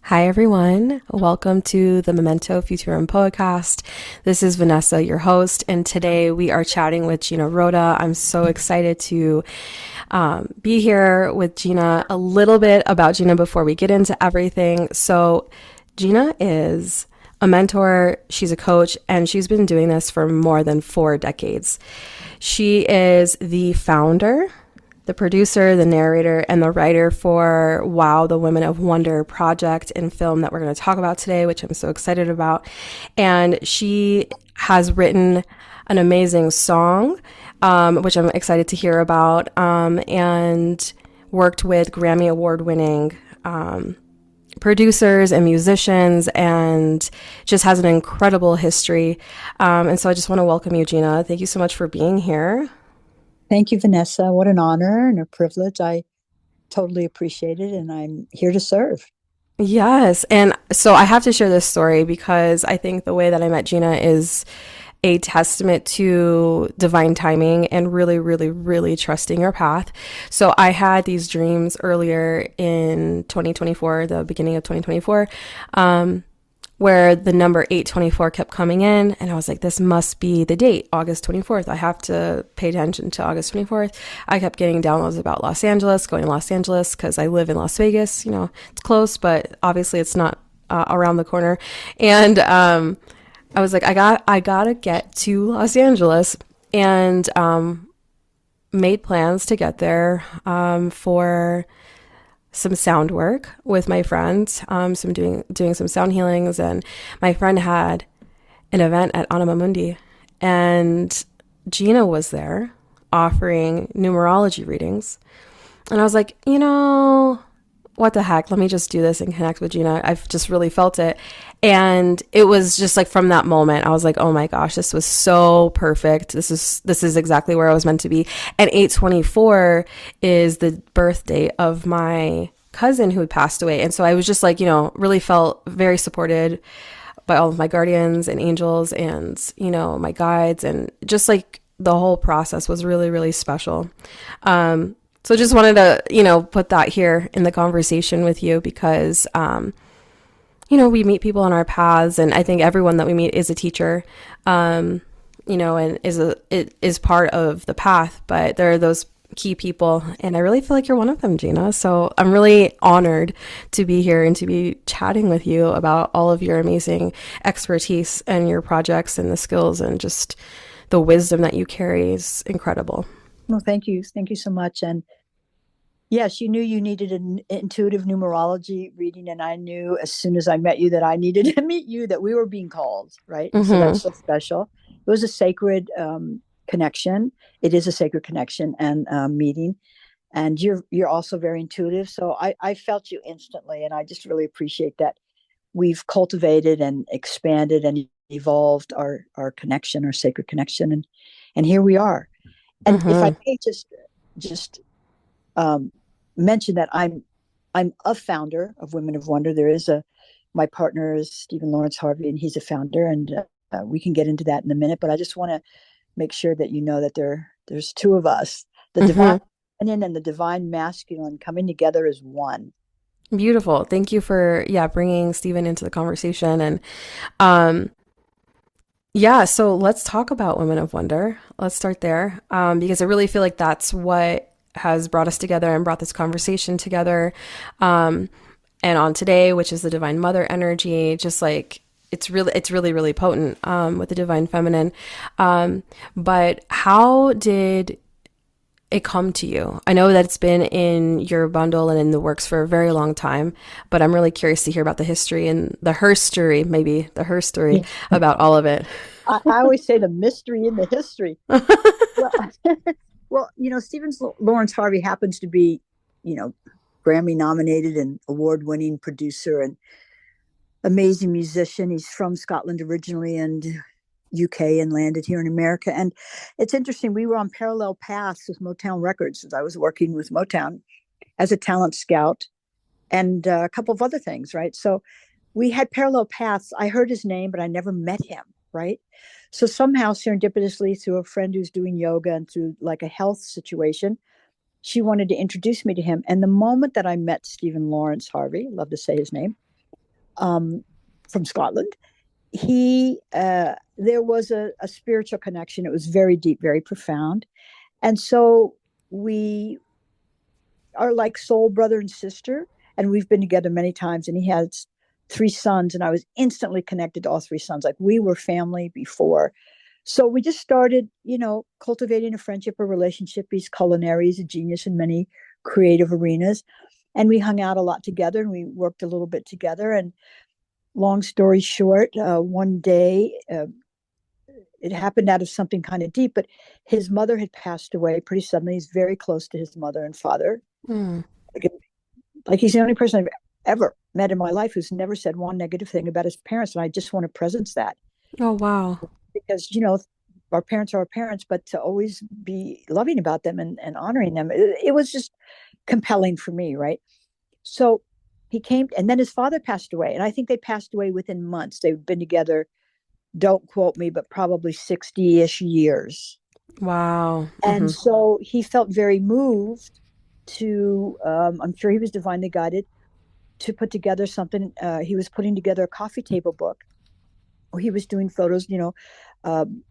Hi, everyone. Welcome to the Memento Futurum podcast. This is Vanessa, your host, and today we are chatting with Gina Roda. I'm so excited to be here with Gina. A little bit about Gina before we get into everything. So, Gina is a mentor, she's a coach, and she's been doing this for more than 4 decades. She is the founder, the producer, the narrator, and the writer for Wow, the Women of Wonder project and film that we're going to talk about today, which I'm so excited about. And she has written an amazing song, which I'm excited to hear about, and worked with Grammy Award winning producers and musicians, and just has an incredible history. And so I just want to welcome you, Gina. Thank you so much for being here. Thank you, Vanessa. What an honor and a privilege. I totally appreciate it, and I'm here to serve. Yes. And so I have to share this story because I think the way that I met Gina is a testament to divine timing and really, really, really trusting your path. So I had these dreams earlier in 2024, the beginning of 2024, where the number 824 kept coming in. And I was like, this must be the date, August 24th. I have to pay attention to August 24th. I kept getting downloads about Los Angeles, going to Los Angeles because I live in Las Vegas. You know, it's close, but obviously it's not around the corner. And I was like, I gotta get to Los Angeles, and made plans to get there for some sound work with my friends, some doing some sound healings, and my friend had an event at Anima Mundi, and Gina was there offering numerology readings, and I was like, what the heck? Let me just do this and connect with Gina. I've just really felt it. And it was just like from that moment, I was like, oh my gosh, this was so perfect. This is exactly where I was meant to be. And 824 is the birthday of my cousin who had passed away. And so I was just like, really felt very supported by all of my guardians and angels and, my guides. And just like the whole process was really, really special. So just wanted to, put that here in the conversation with you because, we meet people on our paths, and I think everyone that we meet is a teacher, and it is part of the path, but there are those key people, and I really feel like you're one of them, Gina. So I'm really honored to be here and to be chatting with you about all of your amazing expertise and your projects and the skills and just the wisdom that you carry is incredible. Well, thank you. Thank you so much. And yes, you knew you needed an intuitive numerology reading, and I knew as soon as I met you that I needed to meet you, that we were being called, right? So Mm-hmm. that's so special. It was a sacred connection. It is a sacred connection and meeting. And you're also very intuitive. So I felt you instantly, and I just really appreciate that we've cultivated and expanded and evolved our connection, our sacred connection, and here we are. And if I Mm-hmm. may just um, mention that I'm a founder of Women of Wonder. There is my partner is Stephen Lawrence Harvey, and he's a founder, and we can get into that in a minute. But I just want to make sure that you know that there's two of us, the divine Mm-hmm. feminine and the divine masculine, coming together as one. Beautiful. Thank you for, bringing Stephen into the conversation. And, um, so let's talk about Women of Wonder. Let's start there. Because I really feel like that's what has brought us together and brought this conversation together. Um, and on today, which is the Divine Mother energy, just like it's really, really potent, with the Divine Feminine. But how did it come to you? I know that it's been in your bundle and in the works for a very long time, but I'm really curious to hear about the history and the her story, maybe the her story Yeah. about all of it. I always say the mystery in the history. Well, well, Stephen Lawrence Harvey happens to be, you know, Grammy nominated and award winning producer and amazing musician. He's from Scotland originally and UK and landed here in America. And it's interesting, we were on parallel paths with Mowtown Records as I was working with Motown as a talent scout and a couple of other things, right? So we had parallel paths. I heard his name, but I never met him, right? So somehow, serendipitously, through a friend who's doing yoga and through like a health situation, she wanted to introduce me to him. And the moment that I met Stephen Lawrence Harvey, love to say his name, um, from Scotland. He There was a spiritual connection. It was very deep, very profound, and so we are like soul brother and sister, and we've been together many times. And he has three sons, and I was instantly connected to all three sons. Like we were family before. So we just started, cultivating a friendship, a relationship. He's culinary, he's a genius in many creative arenas. And we hung out a lot together and we worked a little bit together. And long story short, one day, it happened out of something kind of deep, but his mother had passed away pretty suddenly. He's very close to his mother and father. Mm. Like, like he's the only person I've ever met in my life who's never said one negative thing about his parents. And I just want to presence that Oh, wow. because, our parents are our parents, but to always be loving about them and honoring them, it was just compelling for me, right? So he came, and then his father passed away. And I think they passed away within months. They've been together, don't quote me, but probably 60-ish years. Wow. And Hmm. so he felt very moved to, I'm sure he was divinely guided to put together something. He was putting together a coffee table book. He was doing photos, um,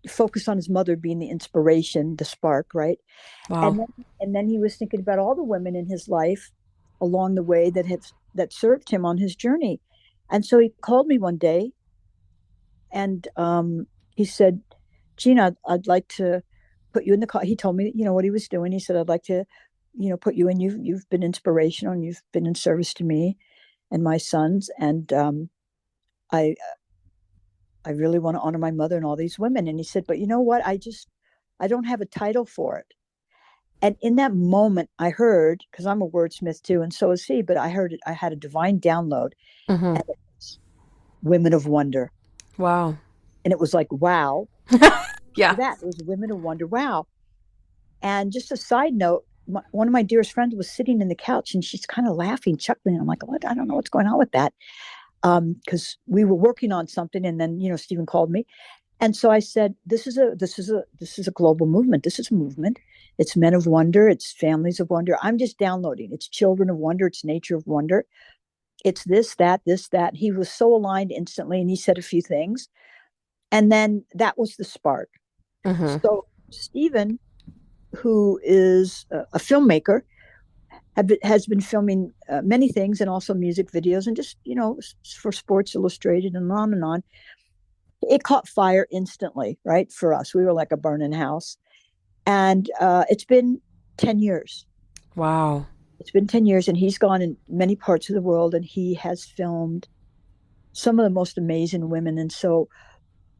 focused on his mother being the inspiration, the spark, right? Wow. And then he was thinking about all the women in his life along the way that served him on his journey. And so he called me one day, and he said, "Gina, I'd like to put you in the car." He told me, what he was doing. He said, "I'd like to, put you in. You've been inspirational, and you've been in service to me and my sons, and I I really want to honor my mother and all these women." And he said, "But you know what? I don't have a title for it." And in that moment, I heard, because I'm a wordsmith too, and so is he, but I heard it. I had a divine download, Hmm. and it was Women of Wonder. Wow. And it was like, wow, Yeah. that it was Women of Wonder. Wow. And just a side note, one of my dearest friends was sitting in the couch and she's kind of laughing, chuckling. I'm like, what? I don't know what's going on with that. Because we were working on something, and then Stephen called me, and so I said, this is a global movement. This is a movement. It's Men of Wonder. It's Families of Wonder. I'm just downloading. It's Children of Wonder. It's Nature of Wonder. It's this, that, this, that. He was so aligned instantly, and he said a few things, and then that was the spark. Hmm. So Stephen, who is a filmmaker, has been filming many things and also music videos and just, for Sports Illustrated and on and on. It caught fire instantly, right? For us, we were like a burning house. And it's been 10 years. Wow. It's been 10 years, and he's gone in many parts of the world, and he has filmed some of the most amazing women. And so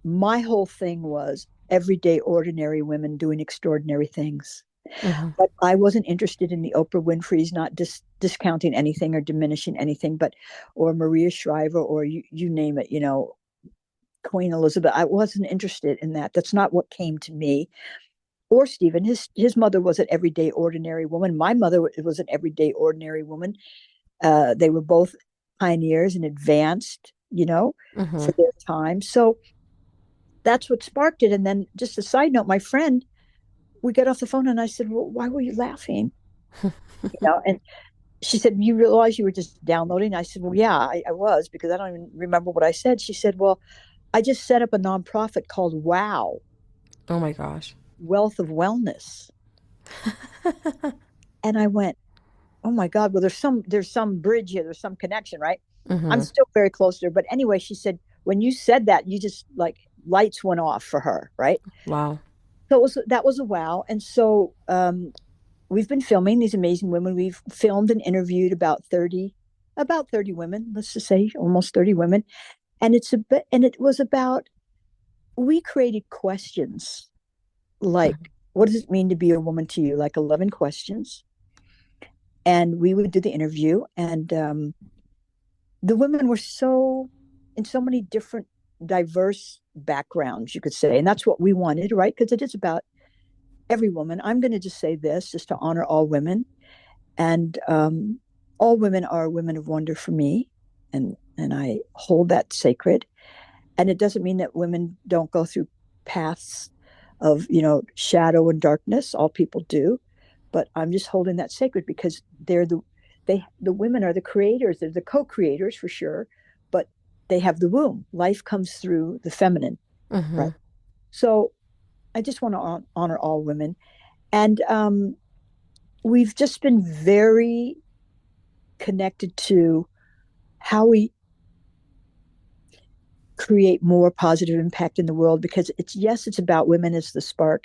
my whole thing was everyday, ordinary women doing extraordinary things. Hmm. But I wasn't interested in the Oprah Winfrey's, not discounting anything or diminishing anything, but, or Maria Shriver, or you name it, Queen Elizabeth. I wasn't interested in that. That's not what came to me. Or Stephen, his mother was an everyday, ordinary woman. My mother was an everyday, ordinary woman. They were both pioneers and advanced, Hmm. for their time. So that's what sparked it. And then, just a side note, my friend, we got off the phone, and I said, "Well, why were you laughing?" And she said, "You realize you were just downloading?" I said, "Well, yeah, I was, because I don't even remember what I said." She said, "Well, I just set up a nonprofit called WOW, Oh my gosh. Wealth of Wellness." And I went, "Oh my God, well, there's some bridge here, there's some connection, right?" I'm Hmm. still very close to her. But anyway, she said, "When you said that, you just, like, lights went off for her, right?" Wow. So that was a wow. And so we've been filming these amazing women. We've filmed and interviewed about 30 women, let's just say almost 30 women. And it was about, we created questions like, what does it mean to be a woman to you? Like 11 questions. And we would do the interview, and the women were in so many different, diverse backgrounds, you could say. And that's what we wanted, right? Because it is about every woman. I'm going to just say this, just to honor all women. And all women are women of wonder for me, and I hold that sacred. And it doesn't mean that women don't go through paths of, shadow and darkness. All people do, but I'm just holding that sacred because the women are the creators. They're the co-creators for sure, they have the womb. Life comes through the feminine, right? Mm-hmm. So I just want to honor all women. And we've just been very connected to how we create more positive impact in the world, because it's, yes, it's about women as the spark,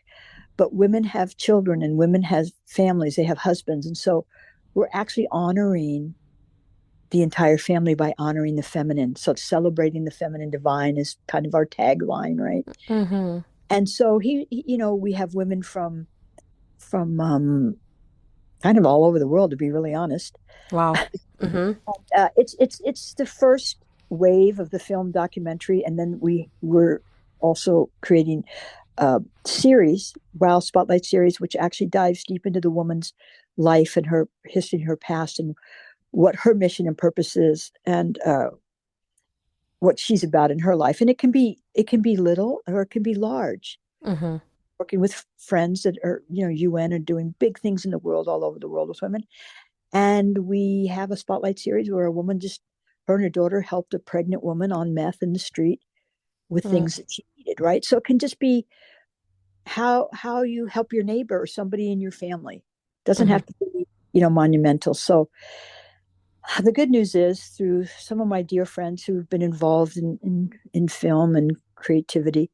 but women have children and women have families, they have husbands. And so we're actually honoring the entire family by honoring the feminine. So celebrating the feminine divine is kind of our tagline, right? Mm-hmm. And so we have women from kind of all over the world, to be really honest. Wow. Mm-hmm. It's the first wave of the film documentary, and then we were also creating a series, Wow Spotlight series, which actually dives deep into the woman's life and her history, her past, and what her mission and purpose is, and what she's about in her life. And it can be little or it can be large. Mm-hmm. Working with friends that are, UN, are doing big things in the world, all over the world, with women. And we have a spotlight series where a woman just, her and her daughter helped a pregnant woman on meth in the street with Mm-hmm. things that she needed, right? So it can just be how you help your neighbor or somebody in your family. It doesn't Mm-hmm. have to be, monumental. So the good news is, through some of my dear friends who've been involved in film and creativity,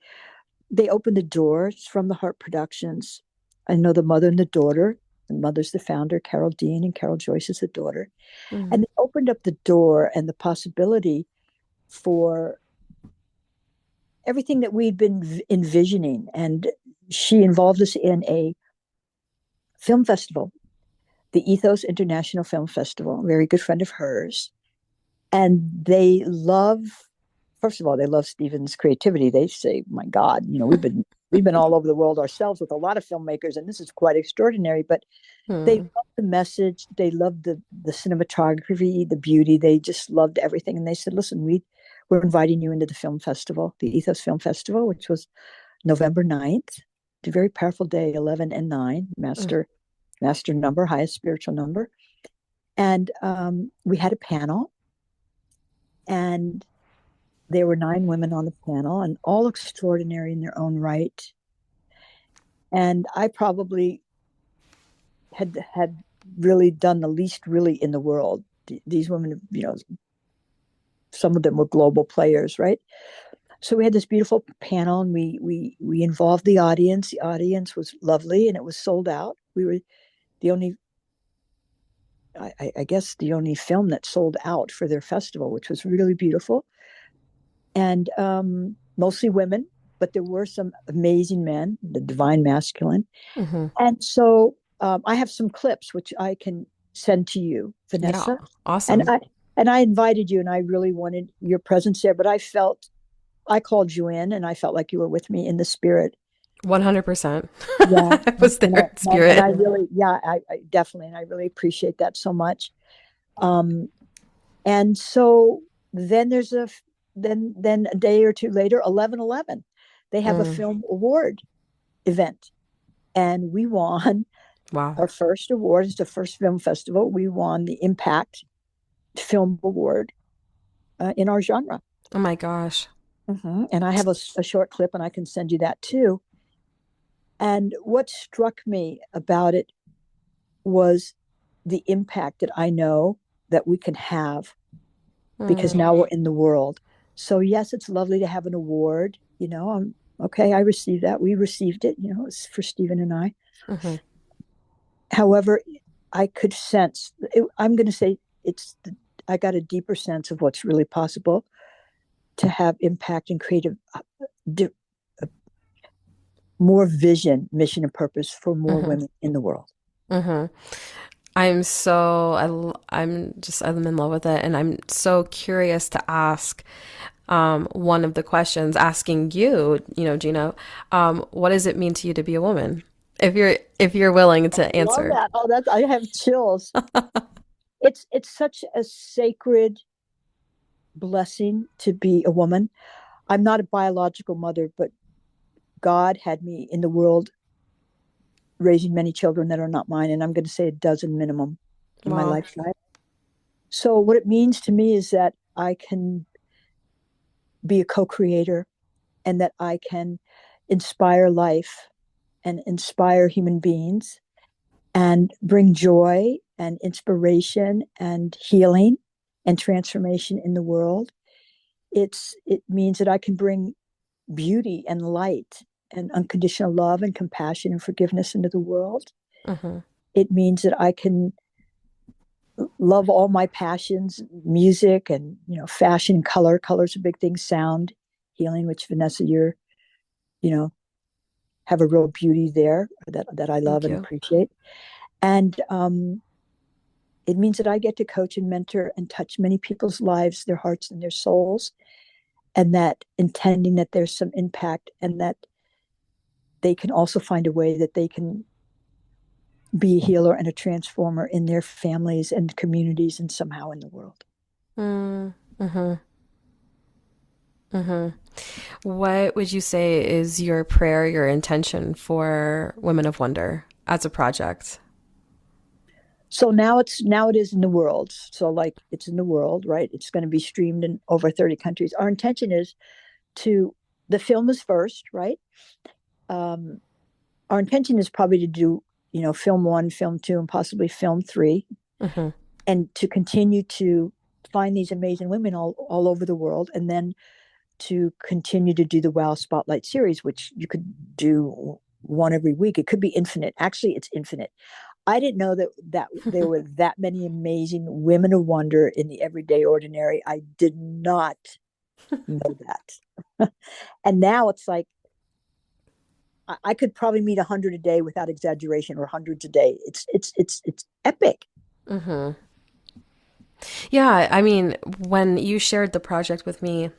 they opened the doors from the Heart Productions. I know the mother and the daughter. The mother's the founder, Carol Dean, and Carol Joyce is the daughter. Mm-hmm. And they opened up the door and the possibility for everything that we'd been envisioning. And she involved us in a film festival, the Ethos International Film Festival, a very good friend of hers. And they love, first of all, they love Stephen's creativity. They say, my God, we've been all over the world ourselves with a lot of filmmakers, and this is quite extraordinary. But they Mm-hmm. loved the message, they loved the cinematography, the beauty. They just loved everything. And they said, listen, we're inviting you into the film festival, the Ethos Film Festival, which was November 9th. It's a very powerful day, 11 and 9, master number, highest spiritual number. And we had a panel, and there were 9 women on the panel, and all extraordinary in their own right. And I probably had really done the least really in the world. These women, some of them were global players, right? So we had this beautiful panel, and we involved the audience. The audience was lovely, and it was sold out. We were the only, I guess, the only film that sold out for their festival, which was really beautiful. And mostly women, but there were some amazing men, the divine masculine. Mm-hmm. And so I have some clips which I can send to you, Yeah. Vanessa. And Awesome. I invited you, and I really wanted your presence there, but I called you in, and I felt like you were with me in the spirit. 100%. Yeah. I was And there in I spirit. really, yeah, I definitely, and I really appreciate that so much. Um, and so then then a day or two later, 11/11, they have a Mm. film award event, and we won Wow. our first award. It's the first film festival. We won the Impact Film Award in our genre. Oh my gosh. And I have a short clip, and I can send you that too. And what struck me about it was the impact that I know that we can have, because Mm. now we're in the world. So yes, it's lovely to have an award. Okay, I received that. We received it. It's for Stephen and I. Mm-hmm. However, I could sense. I'm going to say I got a deeper sense of what's really possible to have impact and creative, more vision, mission, and purpose for more Mm-hmm. women in the world. Mm-hmm. I'm in love with it, and I'm so curious to ask one of the questions, asking you, Gina, what does it mean to you to be a woman? If you're willing to Love answer. that. Oh, I have chills. It's such a sacred blessing to be a woman. I'm not a biological mother, but God had me in the world raising many children that are not mine, and I'm going to say a dozen minimum in my Wow. lifetime. So what it means to me is that I can be a co-creator, and that I can inspire life and inspire human beings and bring joy and inspiration and healing and transformation in the world. It means that I can bring beauty and light and unconditional love and compassion and forgiveness into the world. Mm-hmm. It means that I can love all my passions, music and, fashion, color. Color's a big thing, sound, healing, which Vanessa, you know, have a real beauty there that I love Thank and you. appreciate. And it means that I get to coach and mentor and touch many people's lives, their hearts and their souls, and that intending that there's some impact and that they can also find a way that they can be a healer and a transformer in their families and communities and somehow in the world. Mm-hmm. Mm-hmm. What would you say is your prayer, your intention for Women of Wonder as a project? So now it is in the world. So like it's in the world, right? It's going to be streamed in over 30 countries. Our intention is to the film is first, right? Um, our intention is probably to do, film one, film two, and possibly film three, Mm-hmm. and to continue to find these amazing women all over the world, and then to continue to do the Wow Spotlight series, which you could do one every week. It could be infinite. Actually, it's infinite. I didn't know that there were that many amazing women of wonder in the everyday ordinary. I did not know that. And now it's like I could probably meet 100 a day without exaggeration, or hundreds a day. It's epic. Mm-hmm. Yeah, I mean, when you shared the project with me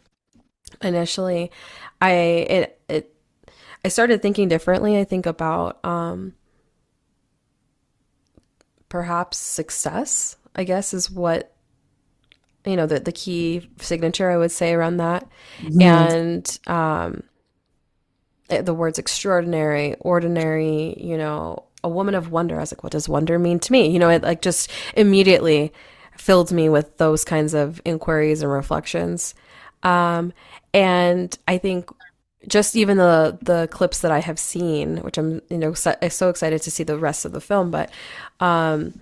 initially, I I started thinking differently. I think about perhaps success, I guess, is what the key signature I would say around that. Mm-hmm. And the words extraordinary, ordinary, a woman of wonder. I was like, what does wonder mean to me? It like just immediately filled me with those kinds of inquiries and reflections. Um, and I think just even the clips that I have seen, which I'm so excited to see the rest of the film, but um,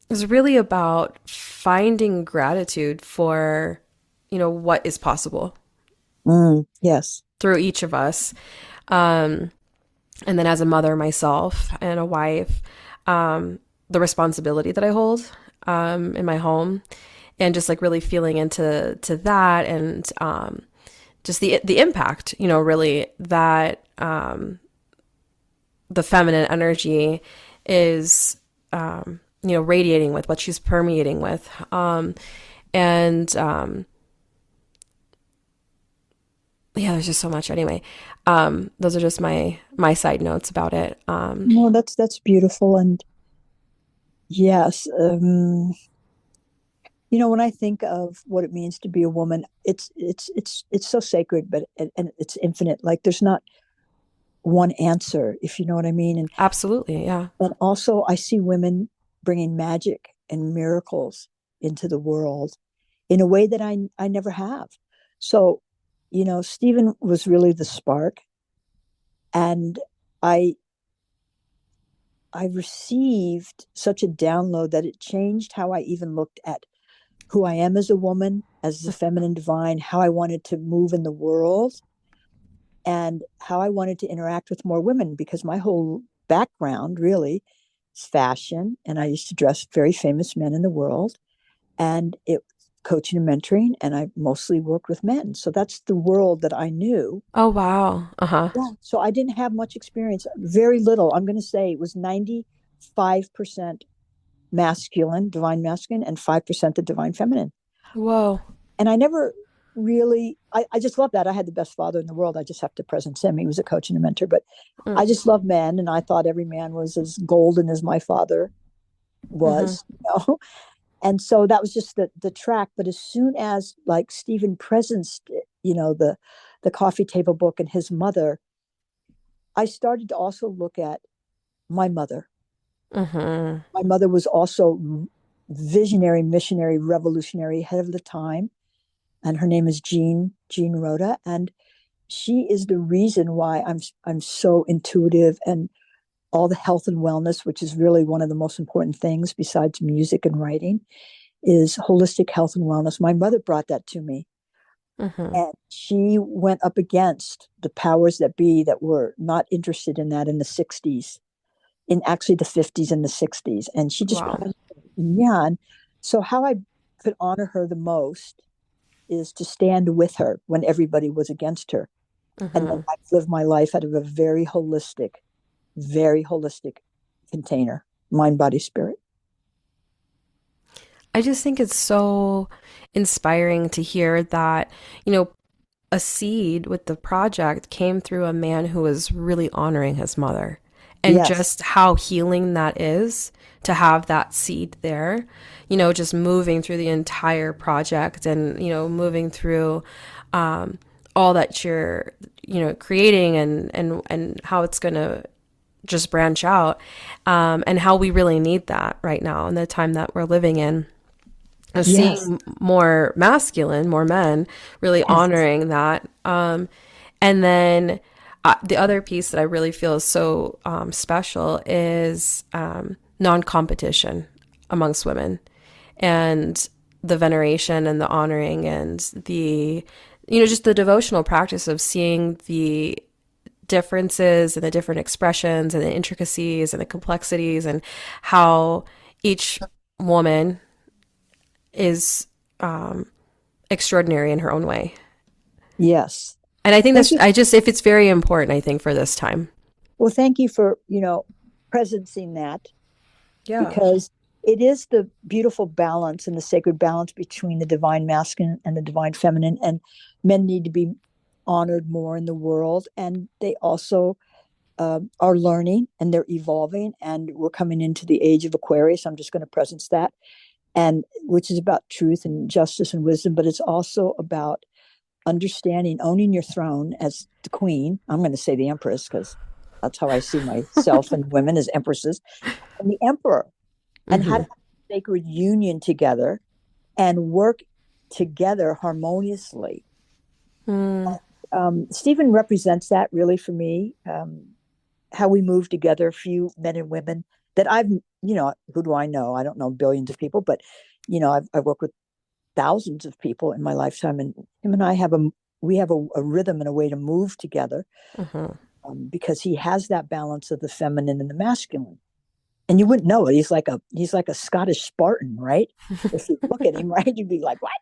it's really about finding gratitude for what is possible Yes. through each of us. Um, and then as a mother myself and a wife, the responsibility that I hold in my home, and just like really feeling into that, and just the impact, really that the feminine energy is radiating with, what she's permeating with, and yeah, there's just so much. Anyway, those are just my side notes about it. No, that's beautiful. And yes, when I think of what it means to be a woman, it's so sacred, but and it's infinite. Like there's not one answer, if you know what I mean. Absolutely, yeah. And also, I see women bringing magic and miracles into the world in a way that I never have. So, Stephen was really the spark, and I I received such a download that it changed how I even looked at who I am as a woman, as the feminine divine, how I wanted to move in the world, and how I wanted to interact with more women, because my whole background really is fashion. And I used to dress very famous men in the world, and it coaching and mentoring. And I mostly worked with men. So that's the world that I knew. Oh wow. Uh-huh. Yeah. So I didn't have much experience, very little. I'm going to say it was 95% masculine, divine masculine, and 5% the divine feminine. Whoa. And I never really, I just love that. I had the best father in the world. I just have to present him. He was a coach and a mentor, but Mm. I just love men. And I thought every man was as golden as my father Mm-hmm. was, And so that was just the track. But as soon as like Stephen presenced, the coffee table book and his mother, I started to also look at my mother. Mm-hmm. My mother was also visionary, missionary, revolutionary, ahead of the time. and her name is Jean Roda, and she is the reason why I'm so intuitive, and all the health and wellness, which is really one of the most important things besides music and writing, is holistic health and wellness. My mother brought that to me. Mm-hmm. And she went up against the powers that be that were not interested in that in the 60s, in actually the 50s and the 60s. And she just, Wow. yeah. And so, how I could honor her the most is to stand with her when everybody was against her. And then Mm-hmm. I live my life out of a very holistic container, mind, body, spirit. I just think it's so inspiring to hear that, you know, a seed with the project came through a man who was really honoring his mother, and Yes, just how healing that is to have that seed there, you know, just moving through the entire project and, you know, moving through all that you're, you know, creating and how it's going to just branch out, and how we really need that right now in the time that we're living in. yes, Seeing more masculine, more men really yes, honoring that. And then the other piece that I really feel is so special is non competition amongst women, and the veneration and the honoring and the, you know, just the devotional practice of seeing the differences and the different expressions and the intricacies and the complexities and how each woman is extraordinary in her own way. yes. And I think Thank that's, you. I just, if it's very important, I think, for this time. Well, thank you for, presencing that, Yeah. because it is the beautiful balance and the sacred balance between the divine masculine and the divine feminine. And men need to be honored more in the world. And they also are learning and they're evolving. And we're coming into the age of Aquarius. I'm just going to presence that. And which is about truth and justice and wisdom, but it's also about understanding, owning your throne as the queen. I'm going to say the empress because that's how I see myself and women as empresses, and the emperor, and how to Mm-hmm. have a sacred union together and work together harmoniously. Mm, Stephen represents that really for me. How we move together, a few men and women that who do I know? I don't know billions of people, but I've worked with thousands of people in my lifetime, and him and I have a rhythm and a way to move together, mm-hmm. because he has that balance of the feminine and the masculine. And you wouldn't know it. He's like a Scottish Spartan, right? If you look at him, right, you'd be like, what?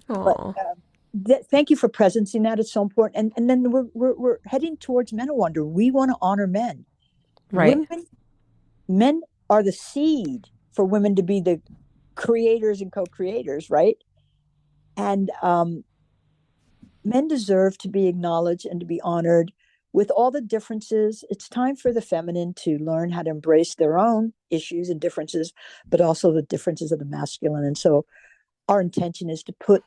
But Oh, thank you for presencing that. It's so important. And then we're heading towards Men of Wonder. We want to honor men. right. Women, men are the seed for women to be the creators and co-creators, right? And men deserve to be acknowledged and to be honored with all the differences. It's time for the feminine to learn how to embrace their own issues and differences, but also the differences of the masculine. And so our intention is to put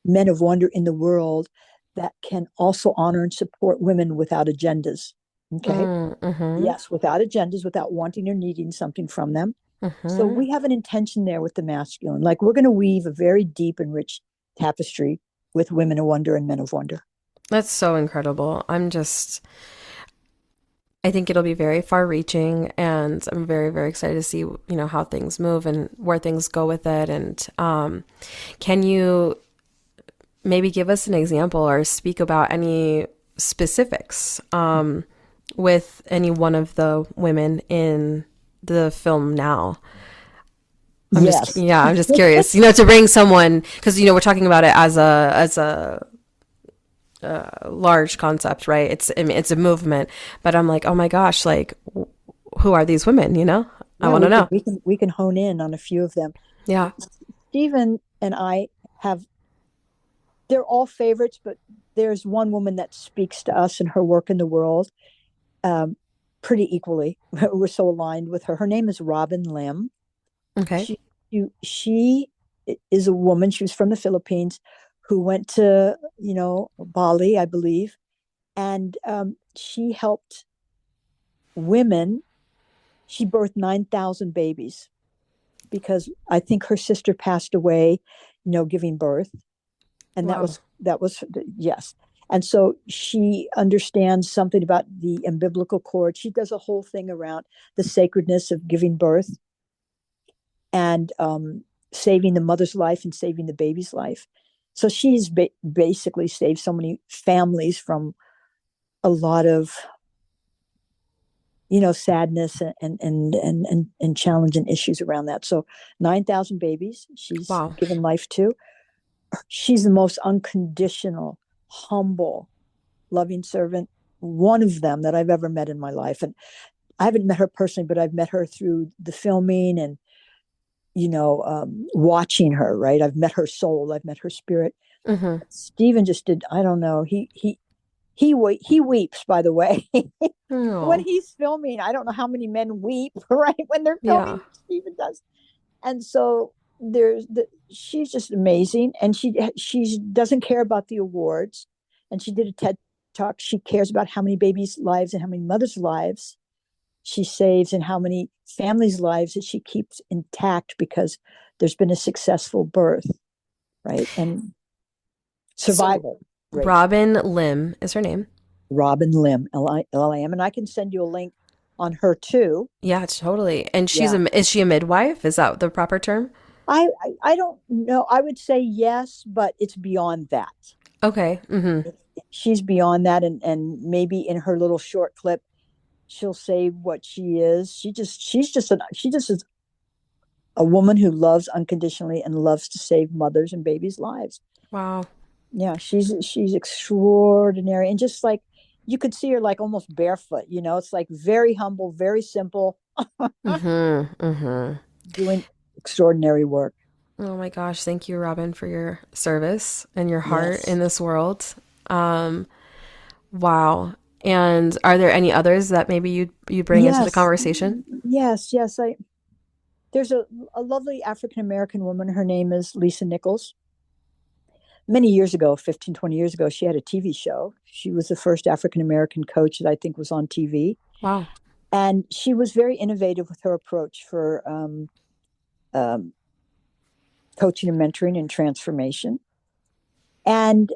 men of wonder in the world that can also honor and support women without agendas. Okay. Mm-hmm. Yes, without agendas, without wanting or needing something from them. So Mm-hmm. we have an intention there with the masculine. Like, we're going to weave a very deep and rich tapestry with women of wonder and men of wonder. That's so incredible. I think it'll be very far reaching, and I'm very, very excited to see, you know, how things move and where things go with it. And can you maybe give us an example or speak about any specifics with any one of the women in the film now? Yes. Yeah, I'm just curious, you know, to bring someone, because, you know, we're talking about it as a large concept, right? I mean, it's a movement, but I'm like, oh my gosh, like, who are these women? You know, I Yeah, want to know. we can hone in on a few of them. Yeah. Stephen and I have they're all favorites, but there's one woman that speaks to us and her work in the world, um, pretty equally. We're so aligned with her. Her name is Robin Lim. Okay. She is a woman. She was from the Philippines, who went to Bali, I believe, and she helped women. She birthed 9,000 babies because I think her sister passed away, giving birth. And Wow. that was yes. And so she understands something about the umbilical cord. She does a whole thing around the sacredness of giving birth and saving the mother's life and saving the baby's life. So she's basically saved so many families from a lot of sadness and challenge and issues around that. So 9,000 babies she's Wow. given life to. She's the most unconditional, humble, loving servant, one of them that I've ever met in my life. And I haven't met her personally, but I've met her through the filming and watching her. Right, I've met her soul, I've met her spirit. Mm-hmm. Stephen just did. I don't know. He weeps. By the way, when Oh, he's filming, I don't know how many men weep right when they're yeah. filming. Stephen does, and so she's just amazing, and she doesn't care about the awards, and she did a TED talk. She cares about how many babies' lives and how many mothers' lives she saves and how many families' lives that she keeps intact because there's been a successful birth, right, and So survival rate. Robin Lim is her name. Robin Lim, Lim, and I can send you a link on her too. Yeah, totally. And Yeah, is she a midwife? Is that the proper term? I don't know. I would say yes, but it's beyond that. Okay. Mm-hmm. She's beyond that, and maybe in her little short clip, she'll say what she is. She just is a woman who loves unconditionally and loves to save mothers and babies' lives. Wow. Yeah, she's extraordinary, and just like you could see her like almost barefoot. It's like very humble, very simple, Mm-hmm. Mm-hmm. doing extraordinary work. Oh my gosh, thank you, Robin, for your service and your heart in Yes. this world. Um, wow. And are there any others that maybe you bring into the Yes. conversation? Yes. I There's a lovely African American woman. Her name is Lisa Nichols. Many years ago, 15, 20 years ago, she had a TV show. She was the first African American coach that I think was on TV. Wow. And she was very innovative with her approach for um, coaching and mentoring and transformation. And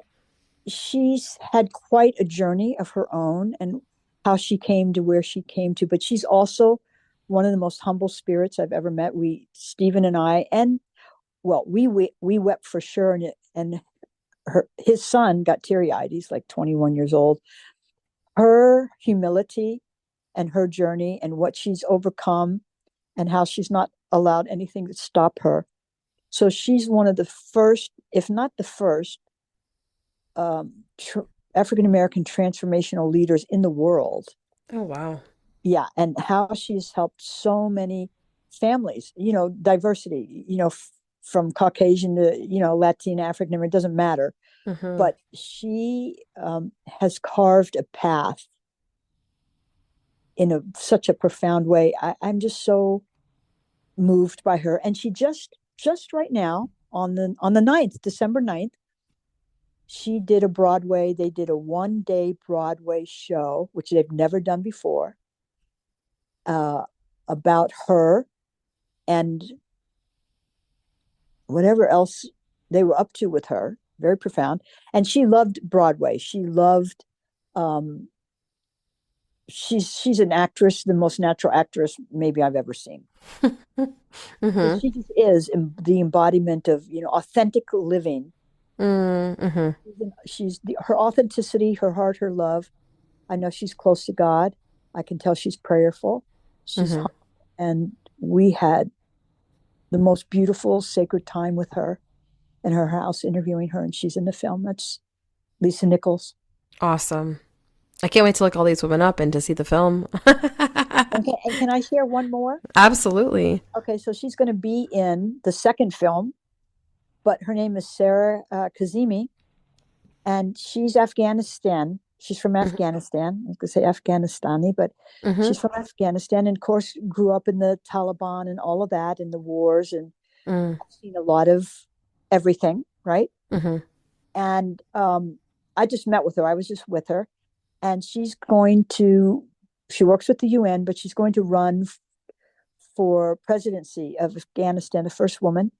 she's had quite a journey of her own and how she came to where she came to. But she's also one of the most humble spirits I've ever met. Stephen and I, and well, we wept for sure, and his son got teary eyed. He's like 21 years old. Her humility and her journey and what she's overcome and how she's not allowed anything to stop her. So she's one of the first, if not the first, African American transformational leaders in the world. Oh, wow. Yeah, and how she's helped so many families. Diversity. From Caucasian to Latin, African American, it doesn't matter. Mm-hmm. But she has carved a path in such a profound way. I'm just so moved by her, and she just right now on the 9th, December 9th, they did a 1 day Broadway show, which they've never done before, uh, about her and whatever else they were up to with her. Very profound. And she loved Broadway. She loved she's an actress, the most natural actress maybe I've ever seen. Mm-hmm. She just is the embodiment of authentic living. Mm-hmm. Her authenticity, her heart, her love. I know she's close to God. I can tell she's prayerful. She's Mm-hmm. humble. And we had the most beautiful sacred time with her in her house, interviewing her, and she's in the film. That's Lisa Nichols. Awesome. I can't wait to look all these women up and to see the film. Okay, and can I share one more? Absolutely. Okay, so she's going to be in the second film, but her name is Sarah Kazemi, and she's Afghanistan. She's from Mm-hmm. Afghanistan. I was going to say Afghanistani, but Mm-hmm. she's from Afghanistan, and of course grew up in the Taliban and all of that, and the wars, and I've seen a lot of everything, right? Mm-hmm. And I just met with her. I was just with her, and she's going to. She works with the UN, but she's going to run for presidency of Afghanistan, the first woman.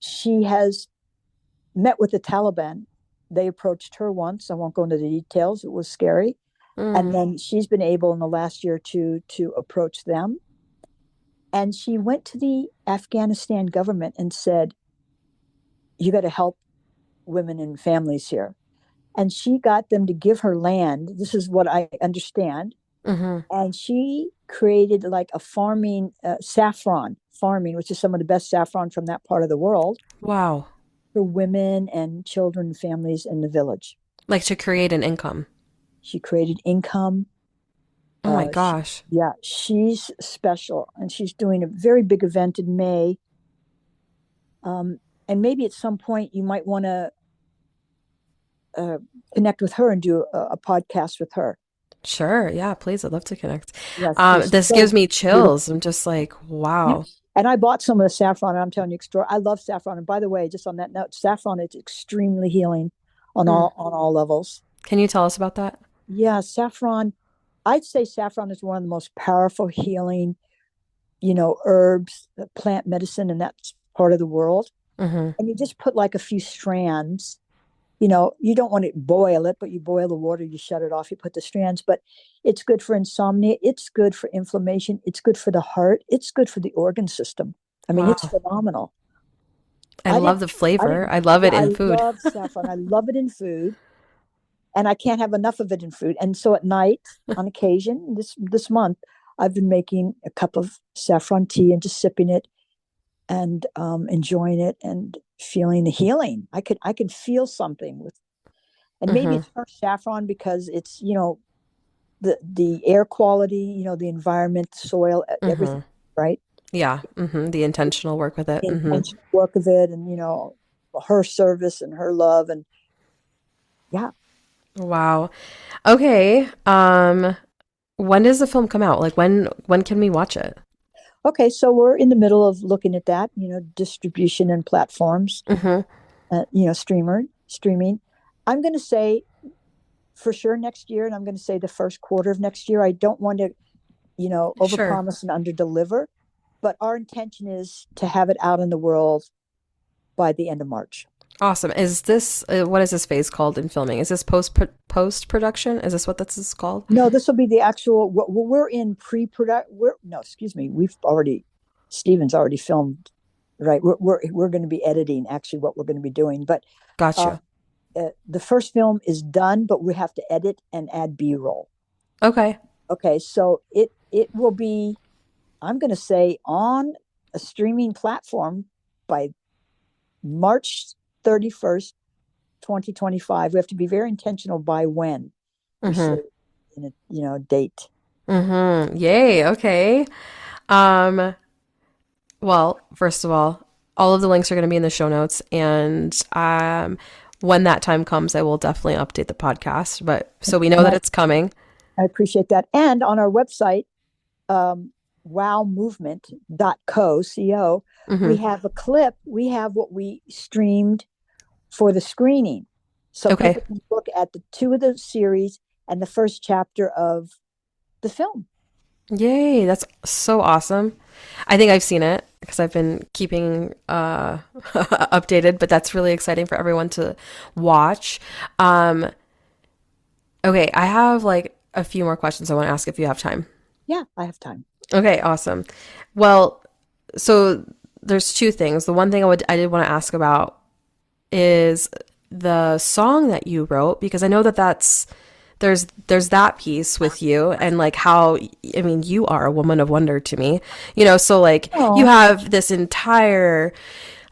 She has met with the Taliban. They approached her once. I won't go into the details. It was scary. And Mm. then she's been able in the last year or two to approach them. And she went to the Afghanistan government and said, "You got to help women and families here." And she got them to give her land. This is what I understand. Mm-hmm. And she created like a farming, saffron farming, which is some of the best saffron from that part of the world, Wow. for women and children and families in the village. Like to create an income. She created income. Oh my She, gosh. yeah, she's special, and she's doing a very big event in May. Um, and maybe at some point you might want to uh, connect with her and do a podcast with her. Sure. Yeah, please. I'd love to connect. Yes, she's This gives so me beautiful. chills. I'm just like, Yeah. wow. And I bought some of the saffron, and I'm telling you, I love saffron. And by the way, just on that note, saffron is extremely healing Mm. on all levels. Can you tell us about that? Yeah, saffron. I'd say saffron is one of the most powerful healing, herbs, plant medicine in that part of the world. Mm-hmm. And you just put like a few strands. You don't want to boil it, but you boil the water, you shut it off, you put the strands. But it's good for insomnia. It's good for inflammation. It's good for the heart. It's good for the organ system. I mean, it's Wow. phenomenal. I I love didn't, the I flavor. didn't, I love yeah, it I in food. love saffron. I love it in food, and I can't have enough of it in food. And so at night, on occasion, this month, I've been making a cup of saffron tea and just sipping it and enjoying it and feeling the healing. I could feel something with, and maybe Mm-hmm. it's her saffron because it's the air quality, the environment, the soil, everything, Mm-hmm. right? Yeah. Mm-hmm. The intentional work with it. The Mm-hmm. intentional work of it, and her service and her love, and yeah. Wow. Okay. When does the film come out? Like when can we watch it? Okay, so we're in the middle of looking at that, distribution and platforms, Mm-hmm. streaming. I'm going to say for sure next year, and I'm going to say the first quarter of next year. I don't want to, Sure. overpromise and underdeliver, but our intention is to have it out in the world by the end of March. Awesome. Is this what is this phase called in filming? Is this post production? Is this what this is called? No, this will be the actual. We're in pre-product. We're no, excuse me. Steven's already filmed. Right, we're going to be editing actually what we're going to be doing, but Got uh, you. the first film is done, but we have to edit and add B-roll. Okay. Okay, so it will be, I'm going to say, on a streaming platform by March 31st, 2025. We have to be very intentional by when we Mm-hmm. say in a date. Mm-hmm. Yay. Okay. Um, well, first of all of the links are going to be in the show notes, and when that time comes, I will definitely update the podcast. But so we know And that it's coming. I appreciate that. And on our website, wowmovement.co, we Mm-hmm. have a clip. We have what we streamed for the screening. So Okay. people can look at the two of the series and the first chapter of the film. Yay. That's so awesome. I think I've seen it because I've been keeping updated, but that's really exciting for everyone to watch. Um, okay, I have like a few more questions I want to ask if you have time. Yeah, I have time. Okay, awesome. Well, so there's two things. The one thing I did want to ask about is the song that you wrote because I know that there's that piece with you and like how I mean you are a woman of wonder to me. So like you Oh, have this entire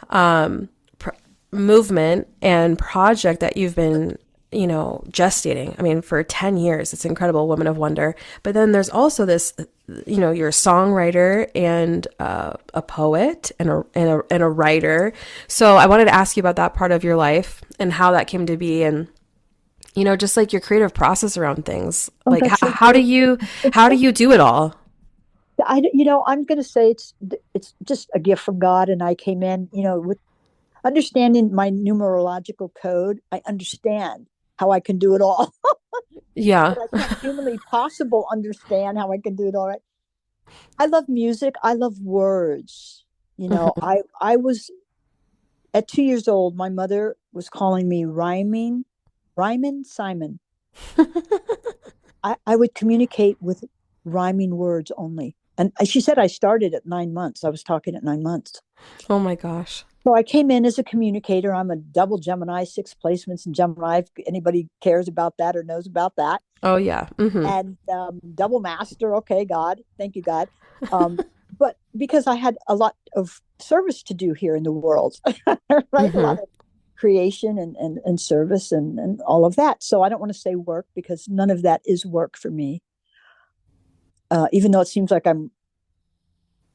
um pr- movement and project that you've been gestating. I mean, for 10 years. It's incredible, Woman of Wonder. But then there's also this, you're a songwriter and a poet and a writer. So I wanted to ask you about that part of your life and how that came to be, and just like your creative process around things. oh, Like that's so how do great. you do it all? I'm going to say it's just a gift from God, and I came in, with understanding my numerological code. I understand how I can do it all, Yeah. but I can't humanly possible understand how I can do it all right. I love music. I love words. Hmm. I was at 2 years old, my mother was calling me Ryman Simon. I would communicate with rhyming words only. And she said I started at 9 months. I was talking at 9 months. Oh my gosh. So I came in as a communicator. I'm a double Gemini, 6 placements in Gemini. If anybody cares about that or knows about that. Oh yeah. Mm-hmm. And double master. Okay, God. Thank you, God. Um, but because I had a lot of service to do here in the world, right? A Mm-hmm. lot of creation and service and all of that. So I don't want to say work because none of that is work for me. Even though it seems like I'm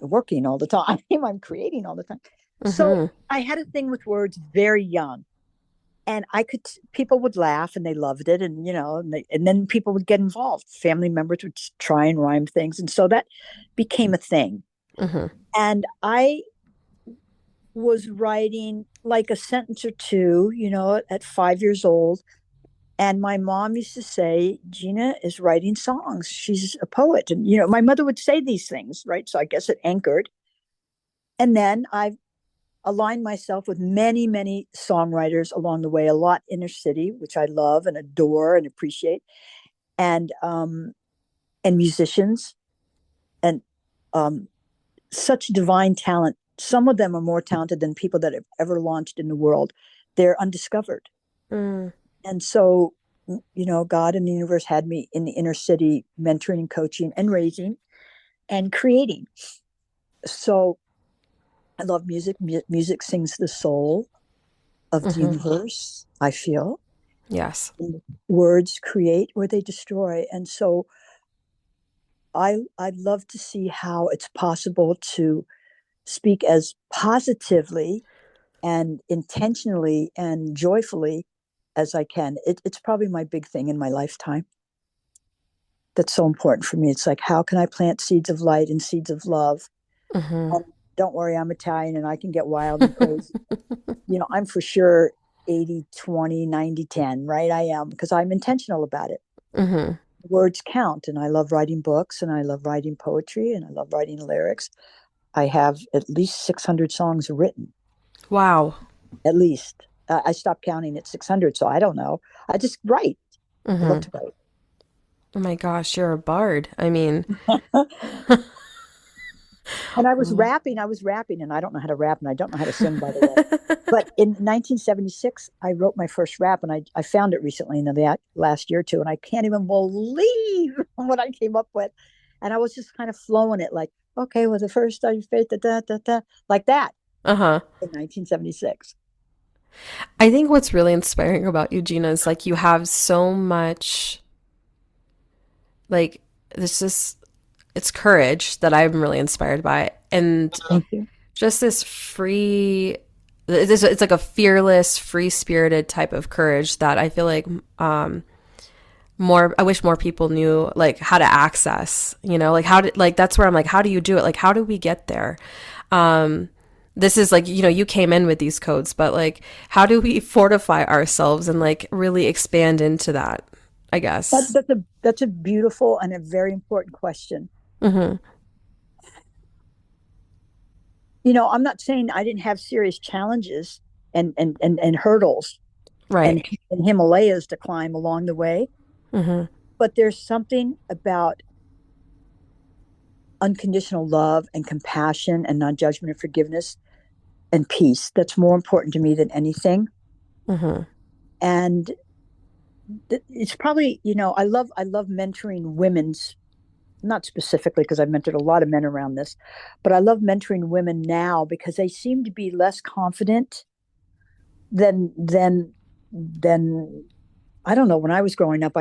working all the time, I'm creating all the time. So Mm-hmm. I had a thing with words very young. And people would laugh and they loved it. And, and then people would get involved. Family members would try and rhyme things. And so that became a thing. Mm-hmm. And I was writing like a sentence or two, at 5 years old. And my mom used to say, Gina is writing songs. She's a poet. And, my mother would say these things, right? So I guess it anchored. And then I aligned myself with many, many songwriters along the way, a lot inner city, which I love and adore and appreciate, and musicians and such divine talent. Some of them are more talented than people that have ever launched in the world. They're undiscovered. Mm. And so, God and the universe had me in the inner city mentoring and coaching and raising and creating. So I love music. Music sings the soul of the Mm-hmm. universe, I feel. Yes. Words create or they destroy. And so I'd love to see how it's possible to speak as positively and intentionally and joyfully as I can. It's probably my big thing in my lifetime that's so important for me. It's like, how can I plant seeds of light and seeds of love? Mm-hmm. And don't worry, I'm Italian and I can get wild and crazy. I'm for sure 80-20, 90-10, right? I am because I'm intentional about it. Mm-hmm. Words count, and I love writing books and I love writing poetry and I love writing lyrics. I have at least 600 songs written, Wow. at least. I stopped counting at 600, so I don't know. I just write. I love Mm-hmm. to write. Oh my gosh, you're a bard. I mean, And I was rapping, and I don't know how to rap, and I don't know how to sing, by the way. But in 1976, I wrote my first rap, and I found it recently in the last year or two, and I can't even believe what I came up with. And I was just kind of flowing it like, okay, well, the first I faith, da, da, da, da, like that uh-huh. in 1976. I think what's really inspiring about you, Gina, is like you have so much, like, this is, it's courage that I'm really inspired by. And Thank you. just this free, it's like a fearless, free spirited type of courage that I feel like, I wish more people knew like how to access, like like that's where I'm like, how do you do it? Like, how do we get there? This is like, you came in with these codes, but like, how do we fortify ourselves and like really expand into that, I guess? That's a beautiful and a very important question. Mm-hmm. I'm not saying I didn't have serious challenges and hurdles Right. and Himalayas to climb along the way, Mm-hmm. but there's something about unconditional love and compassion and non-judgment and forgiveness and peace that's more important to me than anything. Mm-hmm. And it's probably, I love mentoring women's, not specifically because I've mentored a lot of men around this, but I love mentoring women now because they seem to be less confident than I don't know. When I was growing up,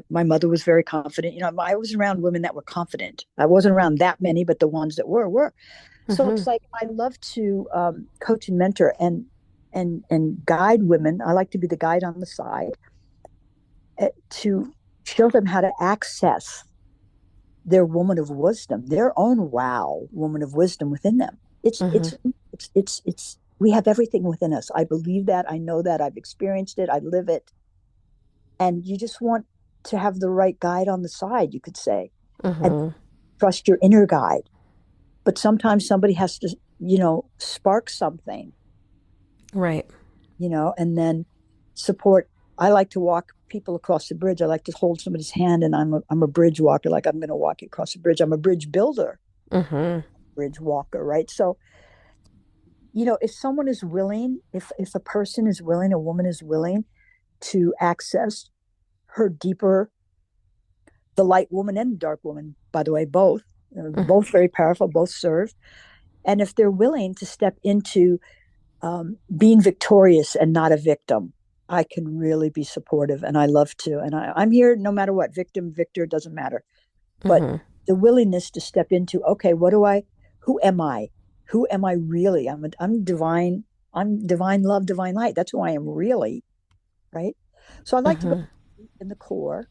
my mother was very confident. I was around women that were confident. I wasn't around that many, but the ones that were. So Mm-hmm. it's like I love to coach and mentor and guide women. I like to be the guide on the side to show them how to access their woman of wisdom, their own wow woman of wisdom within them. It's Mm-hmm. it's it's we have everything within us. I believe that. I know that. I've experienced it. I live it. And you just want to have the right guide on the side, you could say, and Mm-hmm. trust your inner guide. But sometimes somebody has to, spark something Right. And then support. I like to walk people across the bridge. I like to hold somebody's hand, and I'm a bridge walker. Like, I'm going to walk you across the bridge. I'm a bridge builder, Mm-hmm. bridge walker, right? So, if someone is willing, if a person is willing, a woman is willing to access her deeper, the light woman and the dark woman, by the way, both very powerful, both serve. And if they're willing to step into being victorious and not a victim, I can really be supportive, and I love to. And I'm here no matter what, victim, victor, doesn't matter. But Mm-hmm. the willingness to step into, okay, who am I? Who am I really? I'm divine. I'm divine love, divine light. That's who I am really, right? So I like to go Mm-hmm. in the core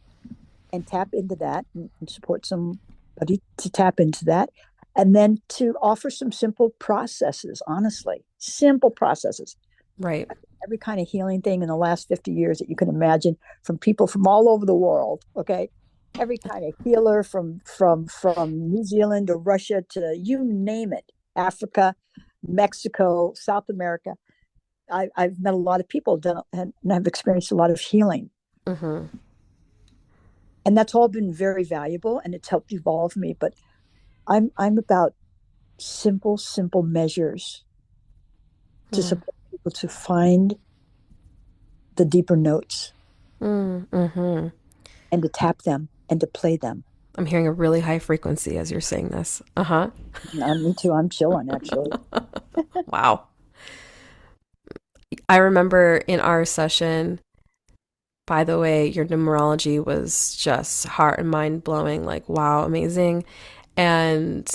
and tap into that, and support somebody to tap into that. And then to offer some simple processes, honestly, simple processes. Right. Every kind of healing thing in the last 50 years that you can imagine, from people from all over the world. Okay. Every kind of healer, from New Zealand to Russia to you name it, Africa, Mexico, South America. I've met a lot of people and have experienced a lot of healing. Mm-hmm. And that's all been very valuable, and it's helped evolve me. But I'm about simple measures to support people to find the deeper notes, Mm-hmm. and to tap them and to play them. I'm hearing a really high frequency as you're saying this. Uh-huh. Me too. I'm chilling, actually. Wow. I remember in our session, by the way, your numerology was just heart and mind blowing, like, wow, amazing. And,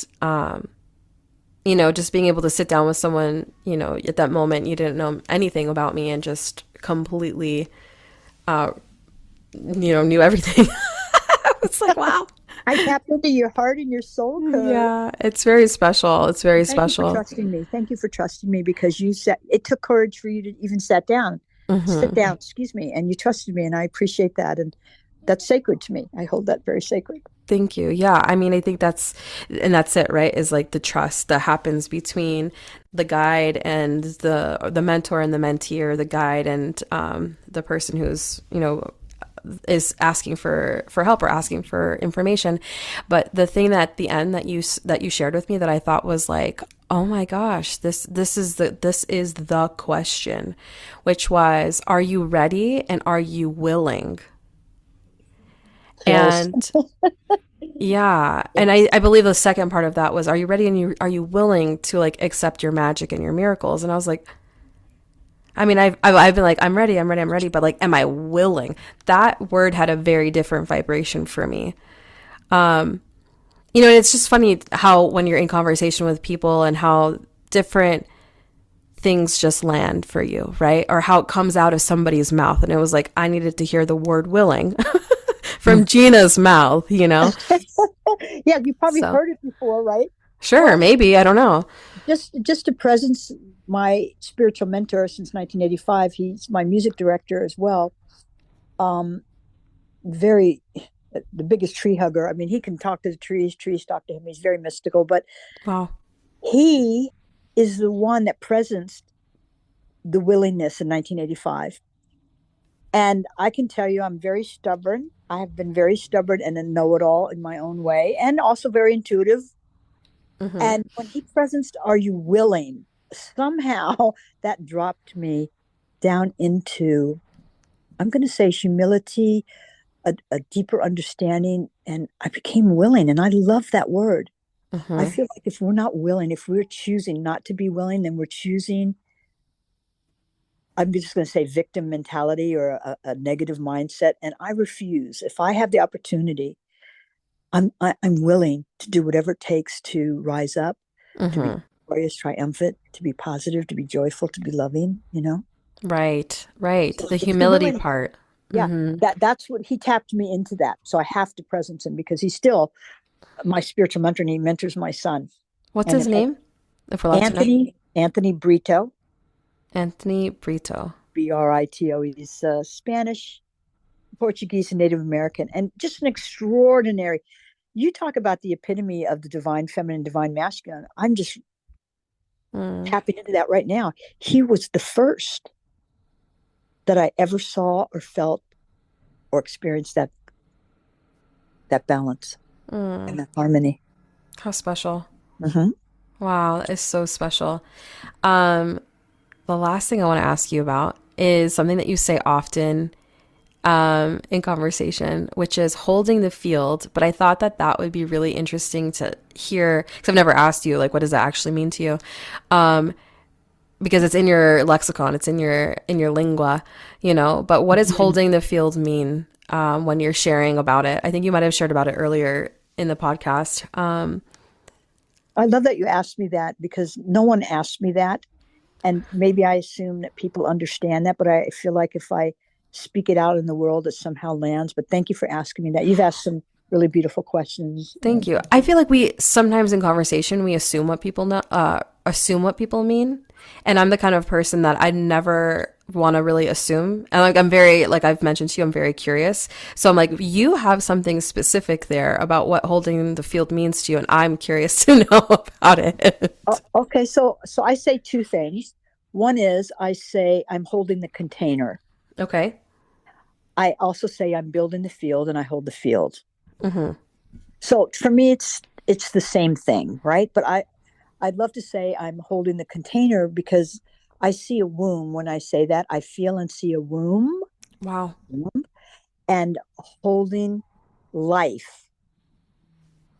just being able to sit down with someone, at that moment, you didn't know anything about me and just completely, uh, knew everything. It's like, wow. I tapped into your heart and your soul code. Yeah, it's very special. It's very Thank you for special. trusting me. Thank you for trusting me, because it took courage for you to even sit Hmm. down, excuse me, and you trusted me, and I appreciate that. And that's sacred to me. I hold that very sacred. Thank you. Yeah, I mean, I think that's it, right? Is like the trust that happens between the guide and the mentor and the mentee, or the guide and the person who's is asking for help or asking for information. But the thing that at the end that you shared with me that I thought was like, oh my gosh, this is the question, which was, are you ready and are you willing? Yes. And yeah, and Yes. I believe the second part of that was, are you ready and are you willing to like accept your magic and your miracles? And I was like, I mean, I've been like, I'm ready, but like, am I willing? That word had a very different vibration for me. Um, and it's just funny how when you're in conversation with people and how different things just land for you, right? Or how it comes out of somebody's mouth. And it was like, I needed to hear the word willing from Gina's mouth. Yeah, you probably So heard it before, right? sure, Well, maybe, I don't know. just a presence. My spiritual mentor since 1985. He's my music director as well. Um, very the biggest tree hugger. I mean, he can talk to the trees. Trees talk to him. He's very mystical, but Wow. he is the one that presenced the willingness in 1985. And I can tell you, I'm very stubborn. I have been very stubborn and a know-it-all in my own way, and also very intuitive. Hmm. And when he presenced, "Are you willing?" Somehow that dropped me down into, I'm going to say, humility, a deeper understanding, and I became willing. And I love that word. I Hmm. feel like if we're not willing, if we're choosing not to be willing, then we're choosing, I'm just going to say, victim mentality, or a negative mindset. And I refuse. If I have the opportunity, I'm willing to do whatever it takes to rise up, to be Hmm. victorious, triumphant, to be positive, to be joyful, to be loving. Right, right. So The it's the humility willingness. part. Yeah, Hmm. that's what he tapped me into, that. So I have to presence him, because he's still my spiritual mentor, and he mentors my son. What's And his it's name, if we're allowed to know? Anthony Brito, Anthony Brito. Brito. He's Spanish, Portuguese, and Native American, and just an extraordinary. You talk about the epitome of the divine feminine, divine masculine. I'm just Mm, tapping into that right now. He was the first that I ever saw or felt or experienced that balance and mm. that harmony. How special. Mm-hmm. Wow, that is so special. Um, the last thing I want to ask you about is something that you say often in conversation, which is holding the field. But I thought that that would be really interesting to hear because I've never asked you, like, what does that actually mean to you? Um, because it's in your lexicon, it's in your lingua, you know. But what does Mm-hmm. holding the field mean when you're sharing about it? I think you might have shared about it earlier in the podcast. I love that you asked me that because no one asked me that. And maybe I assume that people understand that, but I feel like if I speak it out in the world, it somehow lands. But thank you for asking me that. You've asked some really beautiful questions. Thank you. I feel like we sometimes in conversation we assume what people know, assume what people mean, and I'm the kind of person that I never want to really assume. And like I'm very, like I've mentioned to you, I'm very curious. So I'm like, you have something specific there about what holding the field means to you, and I'm curious to know about it. Okay, so I say two things. One is I say I'm holding the container. Okay. I also say I'm building the field and I hold the field. Mm-hmm. So for me, it's the same thing, right? But I'd love to say I'm holding the container because I see a womb when I say that. I feel and see a womb Wow. and holding life,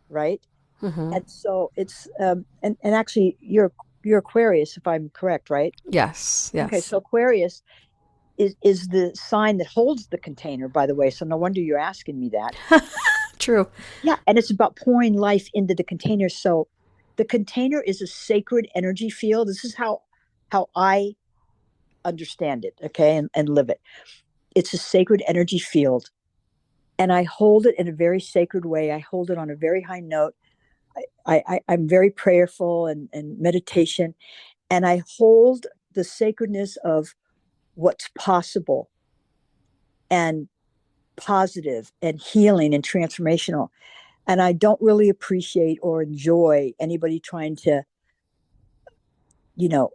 right? Mm-hmm. And so it's and actually you're Aquarius if I'm correct, right? Yes. Okay, Yes. so Aquarius is the sign that holds the container, by the way. So no wonder you're asking me that. True. Yeah, and it's about pouring life into the container. So the container is a sacred energy field. This is how I understand it, okay, and live it. It's a sacred energy field. And I hold it in a very sacred way. I hold it on a very high note. I'm very prayerful and meditation. And I hold the sacredness of what's possible and positive and healing and transformational. And I don't really appreciate or enjoy anybody trying to, you know,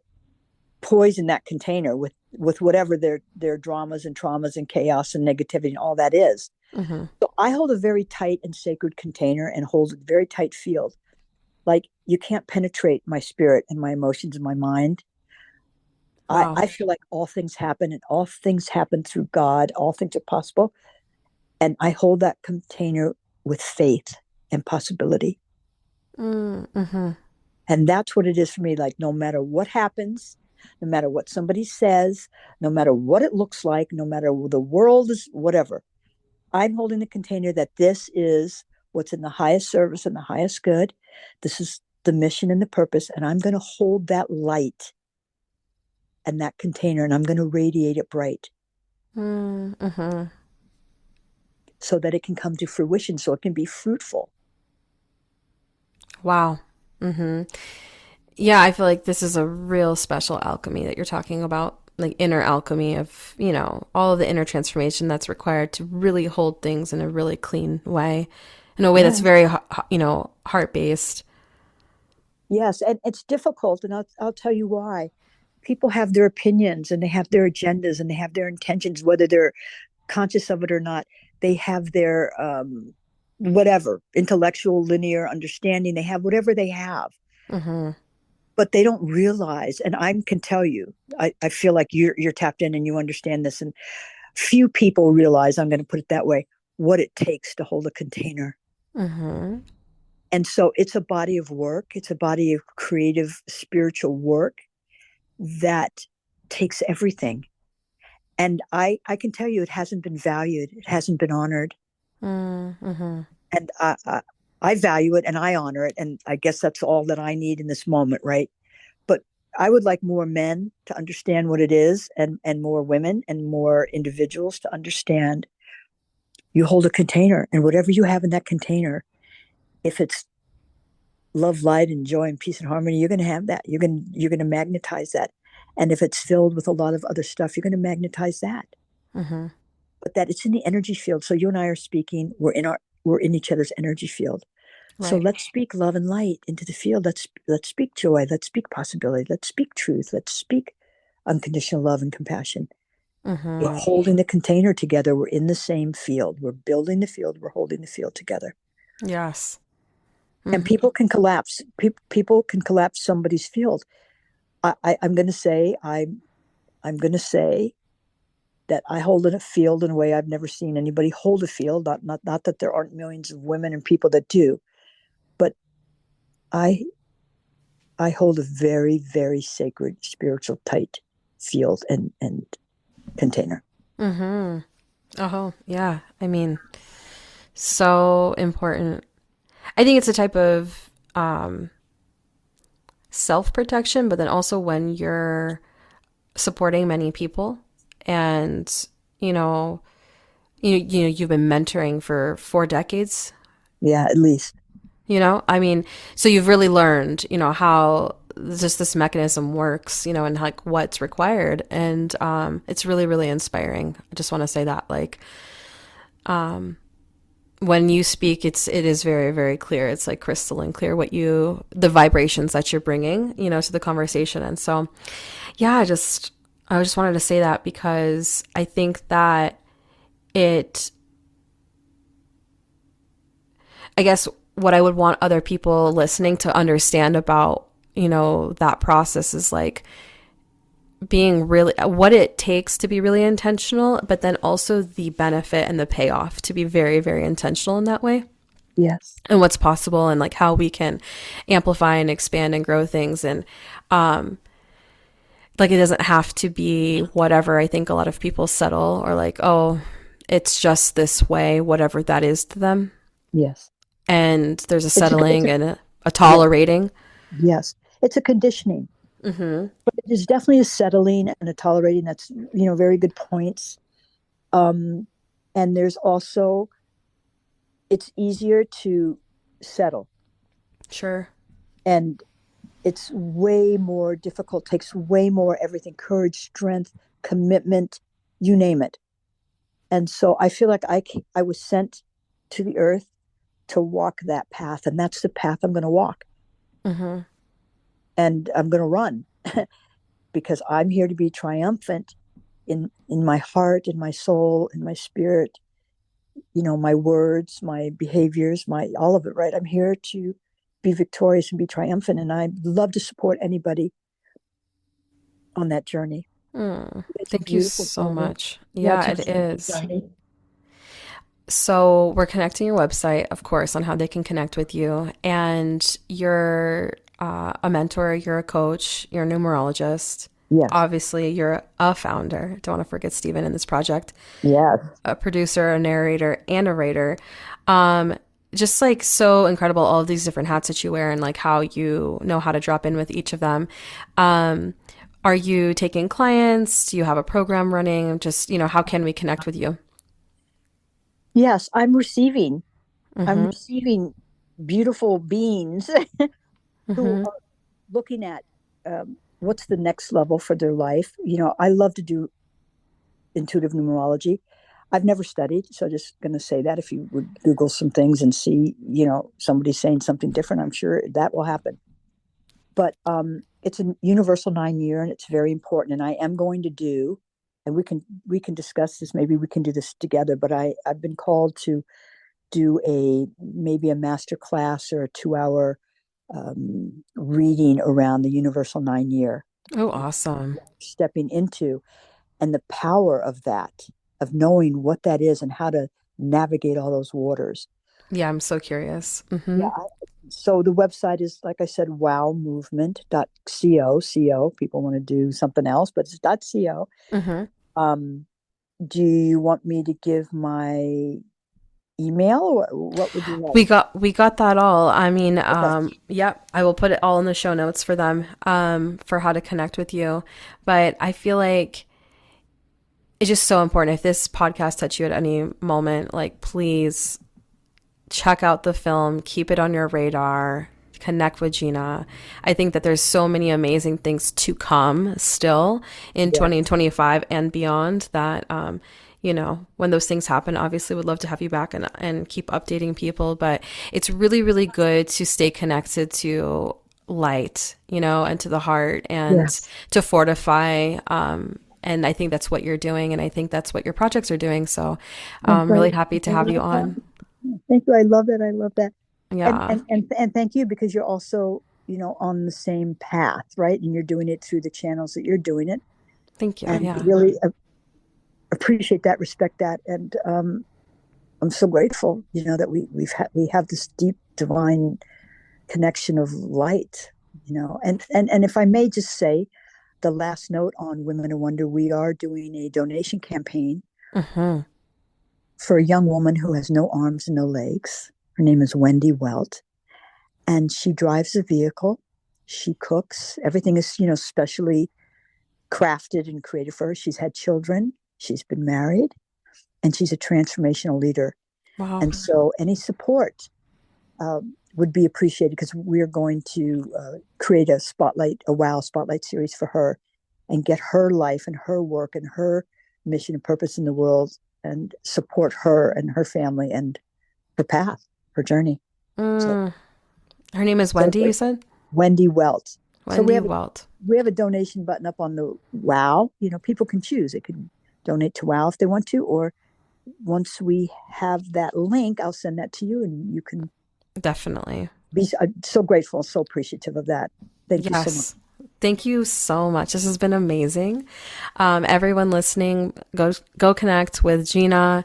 poison that container with whatever their dramas and traumas and chaos and negativity and all that is. Mm-hmm. So I hold a very tight and sacred container and hold a very tight field. Like you can't penetrate my spirit and my emotions and my mind. Wow. I feel like all things happen and all things happen through God. All things are possible. And I hold that container with faith and possibility. Mm-hmm. And that's what it is for me. Like, no matter what happens, no matter what somebody says, no matter what it looks like, no matter the world is whatever, I'm holding the container that this is what's in the highest service and the highest good. This is the mission and the purpose. And I'm going to hold that light and that container and I'm going to radiate it bright Mm-hmm. so that it can come to fruition, so it can be fruitful. Wow. Mm-hmm. Yeah, I feel like this is a real special alchemy that you're talking about, like inner alchemy of, you know, all of the inner transformation that's required to really hold things in a really clean way, in a way that's Yeah. very, you know, heart based. Yes. And it's difficult. And I'll tell you why. People have their opinions and they have their agendas and they have their intentions, whether they're conscious of it or not. They have their whatever intellectual linear understanding. They have whatever they have, Mm-hmm. but they don't realize. And I can tell you, I feel like you're tapped in and you understand this. And few people realize, I'm going to put it that way, what it takes to hold a container. Mm-hmm. And so it's a body of work. It's a body of creative, spiritual work that takes everything. And I can tell you, it hasn't been valued. It hasn't been honored. Mm-hmm. And I value it and I honor it. And I guess that's all that I need in this moment, right? But I would like more men to understand what it is and more women and more individuals to understand you hold a container and whatever you have in that container, if it's love, light, and joy and peace and harmony, you're going to have that. You're going to magnetize that. And if it's filled with a lot of other stuff, you're going to magnetize that. Mm-hmm. But that it's in the energy field. So you and I are speaking. We're in each other's energy field. So Right. let's speak love and light into the field. Let's speak joy. Let's speak possibility. Let's speak truth. Let's speak unconditional love and compassion. We're Mm-hmm. holding the container together. We're in the same field. We're building the field. We're holding the field together. Yes. And Mm-hmm. people can collapse. People can collapse somebody's field. I'm going to say I'm going to say that I hold a field in a way I've never seen anybody hold a field. Not that there aren't millions of women and people that do, but I I hold a very, very sacred, spiritual, tight field and container. Mm-hmm. Oh, yeah. I mean, so important. I think it's a type of self-protection, but then also when you're supporting many people and, you know, you've been mentoring for 4 decades, Yeah, at least. I mean, so you've really learned, how just this mechanism works, and like what's required. And it's really, really inspiring. I just want to say that, like, when you speak, it is very, very clear. It's like crystalline clear the vibrations that you're bringing, to the conversation. And so, yeah, I just wanted to say that because I think that it, I guess what I would want other people listening to understand about, that process is like being really what it takes to be really intentional, but then also the benefit and the payoff to be very, very intentional in that way, Yes. and what's possible, and like how we can amplify and expand and grow things. And like it doesn't have to be whatever I think a lot of people settle, or like, oh, it's just this way, whatever that is to them. Yes. And there's a It's settling a and a yeah, tolerating. yes. It's a conditioning. Mm-hmm. But it is definitely a settling and a tolerating. That's, very good points. Um, and there's also it's easier to settle. Sure. And it's way more difficult, takes way more everything, courage, strength, commitment, you name it. And so I feel like I was sent to the earth to walk that path, and that's the path I'm going to walk, Mm-hmm. and I'm going to run because I'm here to be triumphant in my heart, in my soul, in my spirit, my words, my behaviors, my all of it, right? I'm here to be victorious and be triumphant, and I love to support anybody on that journey. It's a Thank you beautiful so journey. much. Yeah, Yeah, it's a it beautiful is. journey. So we're connecting your website, of course, on how they can connect with you. And you're a mentor, you're a coach, you're a numerologist. Yes. Obviously, you're a founder. Don't want to forget Stephen in this project. Yes. A producer, a narrator, and a writer. Um, just like so incredible, all of these different hats that you wear and like how you know how to drop in with each of them. Um, are you taking clients? Do you have a program running? Just, how can we connect with you? Yes, I'm receiving. I'm Mm-hmm. receiving beautiful beings who Mm-hmm. are looking at what's the next level for their life. I love to do intuitive numerology. I've never studied, so just going to say that if you would Google some things and see, somebody saying something different, I'm sure that will happen. But it's a universal 9 year, and it's very important. And I am going to do, and we can discuss this. Maybe we can do this together. But I've been called to do maybe a master class or a 2 hour reading around the universal 9 year, Oh, awesome. stepping into, and the power of that, of knowing what that is and how to navigate all those waters. Yeah, I'm so curious. Mm-hmm. Yeah. So the website is, like I said, wowmovement.co. People want to do something else, but it's .co. Mm-hmm. Um, do you want me to give my email, or what would you like? We got that all. I mean, Okay. yep, I will put it all in the show notes for them, for how to connect with you. But I feel like it's just so important. If this podcast touched you at any moment, like please check out the film, keep it on your radar, connect with Gina. I think that there's so many amazing things to come still in Yeah. 2025 and beyond that, when those things happen, obviously would love to have you back and keep updating people. But it's really, really good to stay connected to light, and to the heart and Yes. to fortify. And I think that's what you're doing. And I think that's what your projects are doing. So And I'm really thank, happy to I have you love on. that. Thank you. I love that. I love that. Yeah. And thank you because you're also, on the same path, right? And you're doing it through the channels that you're doing it. Thank you. And Yeah. really appreciate that, respect that. And I'm so grateful, that we have this deep divine connection of light, and if I may just say the last note on Women of Wonder, we are doing a donation campaign Hmm. for a young woman who has no arms and no legs. Her name is Wendy Welt, and she drives a vehicle. She cooks. Everything is, specially crafted and created for her. She's had children. She's been married, and she's a transformational leader. Wow. And so, any support would be appreciated because we're going to create a WOW spotlight series for her and get her life and her work and her mission and purpose in the world and support her and her family and her path, her journey. So, Mm. Her name is so Wendy, you said? Wendy Welt. So Wendy Welt. we have a donation button up on the WOW. People can choose. They can donate to WOW if they want to, or once we have that link, I'll send that to you and you can Definitely. be so grateful, so appreciative of that. Thank you so much. Yes. Thank you so much. This has been amazing. Everyone listening, go connect with Gina.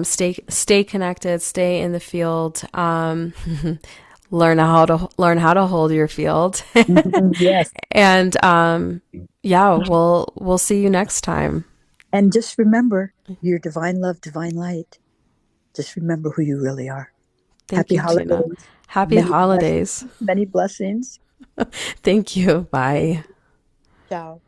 Stay connected. Stay in the field. Learn how to hold your field. Yes. And yeah, we'll see you next time. And just remember your divine love, divine light. Just remember who you really are. Thank Happy you, Gina. holidays. Happy Many blessings. holidays. Many blessings. Thank you. Bye. Ciao.